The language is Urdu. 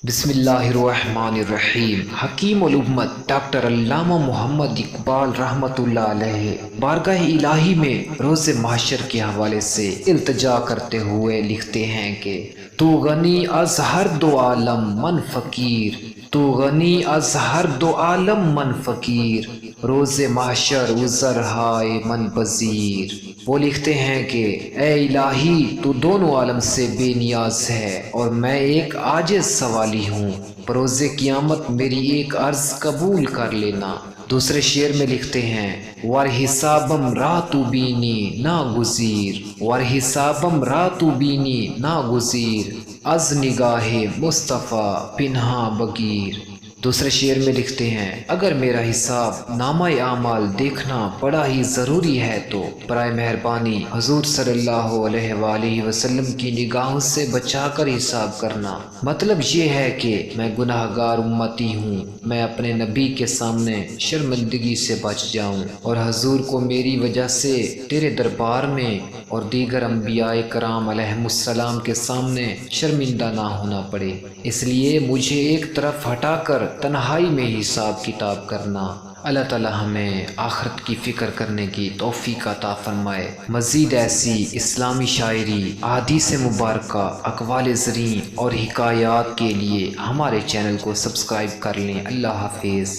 بسم اللہ الرحمن الرحیم۔ حکیم الامت ڈاکٹر علامہ محمد اقبال رحمۃ اللہ علیہ بارگاہ الہی میں روز محشر کے حوالے سے التجا کرتے ہوئے لکھتے ہیں کہ تو غنی از ہر دو عالم من فقیر، تو غنی از ہر دو عالم من فقیر، روز محشر عذر ہائے من پذیر۔ وہ لکھتے ہیں کہ اے الہی تو دونوں عالم سے بے نیاز ہے اور میں ایک عاجز سوالی ہوں، بروز قیامت میری ایک عرض قبول کر لینا۔ دوسرے شعر میں لکھتے ہیں ور حسابم راتو بینی ناگزیر، ور حسابم راتو بینی ناگزیر، از نگاہ مصطفیٰ پنہاں بگیر۔ دوسرے شعر میں لکھتے ہیں اگر میرا حساب نامہ اعمال دیکھنا بڑا ہی ضروری ہے تو برائے مہربانی حضور صلی اللہ علیہ وآلہ وسلم کی نگاہوں سے بچا کر حساب کرنا۔ مطلب یہ ہے کہ میں گناہ گار امتی ہوں، میں اپنے نبی کے سامنے شرمندگی سے بچ جاؤں اور حضور کو میری وجہ سے تیرے دربار میں اور دیگر انبیاء کرام علیہ السلام کے سامنے شرمندہ نہ ہونا پڑے، اس لیے مجھے ایک طرف ہٹا کر تنہائی میں حساب کتاب کرنا۔ اللہ تعالی ہمیں آخرت کی فکر کرنے کی توفیق عطا فرمائے۔ مزید ایسی اسلامی شاعری، احادیث مبارکہ، اقوال زرین اور حکایات کے لیے ہمارے چینل کو سبسکرائب کر لیں۔ اللہ حافظ۔